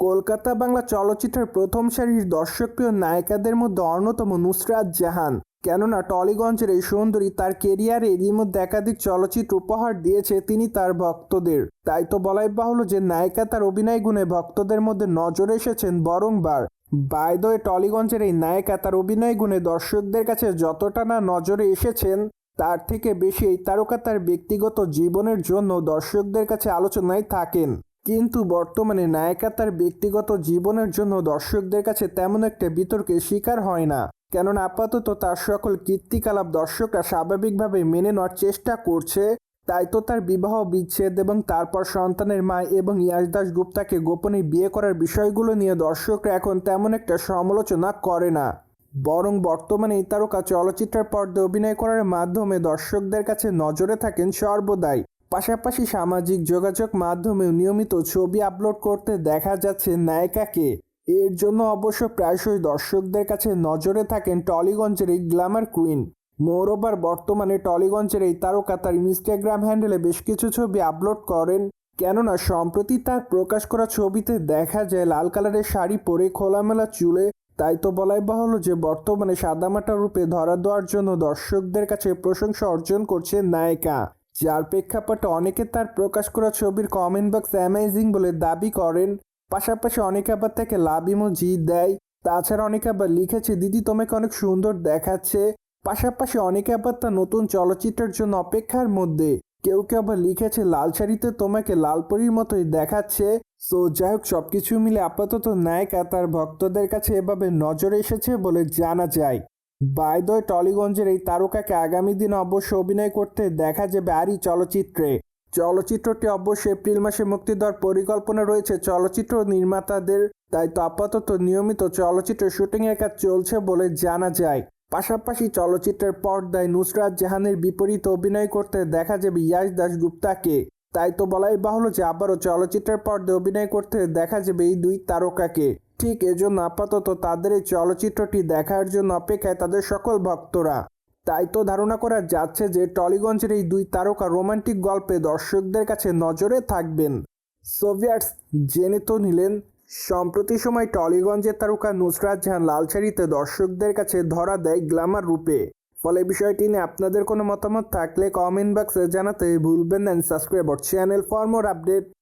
কলকাতা বাংলা চলচ্চিত্রের প্রথম সারির দর্শকপ্রিয় নায়িকাদের মধ্যে অন্যতম নুসরাত জাহান। কেননা টলিগঞ্জের এই সুন্দরী তার কেরিয়ারে এরই মধ্যে একাধিক চলচ্চিত্র উপহার দিয়েছে তিনি তার ভক্তদের। তাই তো বলাই বাহুল্য যে নায়িকা তার অভিনয় গুণে ভক্তদের মধ্যে নজরে এসেছেন বারংবার। বাই দ্য ওয়ে, টলিগঞ্জের এই নায়িকা তার অভিনয় গুণে দর্শকদের কাছে যতটা না নজরে এসেছেন, তার থেকে বেশি এই তারকা তার ব্যক্তিগত জীবনের জন্য দর্শকদের কাছে আলোচনায় থাকেন। কিন্তু বর্তমানে নায়িকা তার ব্যক্তিগত জীবনের জন্য দর্শকদের কাছে তেমন একটা বিতর্কের শিকার হয় না, কেননা আপাতত তার সকল কীর্তিকলাপ দর্শকরা স্বাভাবিকভাবে মেনে নেওয়ার চেষ্টা করছে। তাই তো তার বিবাহ বিচ্ছেদ এবং তারপর সন্তানের মা এবং ইয়াশ দাশগুপ্তাকে গোপনে বিয়ে করার বিষয়গুলো নিয়ে দর্শকরা এখন তেমন একটা সমালোচনা করে না, বরং বর্তমানে এই তারকা চলচ্চিত্রের পর্দায় অভিনয় করার মাধ্যমে দর্শকদের কাছে নজরে থাকেন সর্বদাই। পাশাপাশি সামাজিক যোগাযোগ মাধ্যমেও নিয়মিত ছবি আপলোড করতে দেখা যাচ্ছে নায়িকাকে। এর জন্য অবশ্য প্রায়শই দর্শকদের কাছে নজরে থাকেন টলিগঞ্জের এই গ্ল্যামার কুইন। মোরওভার বর্তমানে টলিগঞ্জের এই তারকা তার ইনস্টাগ্রাম হ্যান্ডেলে বেশ কিছু ছবি আপলোড করেন, কেননা সম্প্রতি তার প্রকাশ করা ছবিতে দেখা যায় লাল কালারের শাড়ি পরে খোলামেলা চুলে। তাই তো বলাই বাহুল্য যে বর্তমানে সাদামাটা রূপে ধরা দেওয়ার জন্য দর্শকদের কাছে প্রশংসা অর্জন করছে নায়িকা, যার প্রেক্ষাপটে অনেকে তার প্রকাশ করা ছবির কমেন্ট বক্স অ্যামেজিং বলে দাবি করেন। পাশাপাশি অনেকে আবার তাকে লাভ ইমোজি দেয়। তাছাড়া অনেকে আবার লিখেছে, দিদি তোমাকে অনেক সুন্দর দেখাচ্ছে। পাশাপাশি অনেকে আবার তার নতুন চলচ্চিত্রের জন্য অপেক্ষার মধ্যে। কেউ কেউ আবার লিখেছে, লাল শাড়িতে তোমাকে লাল পরীর মতোই দেখাচ্ছে। সো যাই হোক, সবকিছু মিলে আপাতত নায়িকা তার ভক্তদের কাছে এভাবে নজরে এসেছে বলে জানা যায়। বাই দ্য ওয়ে, টলিগঞ্জের এই তারকাকে আগামী দিনে অবশ্য অভিনয় করতে দেখা যাবে আরই চলচ্চিত্রে। চলচ্চিত্রটি অবশ্য এপ্রিল মাসে মুক্তি দেওয়ার পরিকল্পনা রয়েছে চলচ্চিত্র নির্মাতাদের। তাই তো আপাতত নিয়মিত চলচ্চিত্র শুটিংয়ের কাজ চলছে বলে জানা যায়। পাশাপাশি চলচ্চিত্রের পর্দায় নুসরাত জাহানের বিপরীতে অভিনয় করতে দেখা যাবে ইয়াশ দাশগুপ্তাকে। তাই তো বলাই বাহুল্য যে আবারও চলচ্চিত্রের পর্দায় অভিনয় করতে দেখা যাবে এই দুই তারকাকে। ঠিক এজন্য আপাতত তাদের এই চলচ্চিত্রটি দেখার জন্য অপেক্ষায় তাদের সকল ভক্তরা। তাই তো ধারণা করা যাচ্ছে যে টলিগঞ্জের এই দুই তারকা রোমান্টিক গল্পে দর্শকদের কাছে নজরে থাকবেন। সোভিয়েটস জেনে তো নিলেন, সম্প্রতি সময় টলিগঞ্জের তারকা নুসরাত জাহান লাল শাড়িতে দর্শকদের কাছে ধরা দেয় গ্ল্যামার রূপে। ফলে বিষয়টি নিয়ে আপনাদের কোনো মতামত থাকলে কমেন্ট বক্সে জানাতে ভুলবেন না। Subscribe our channel for more update.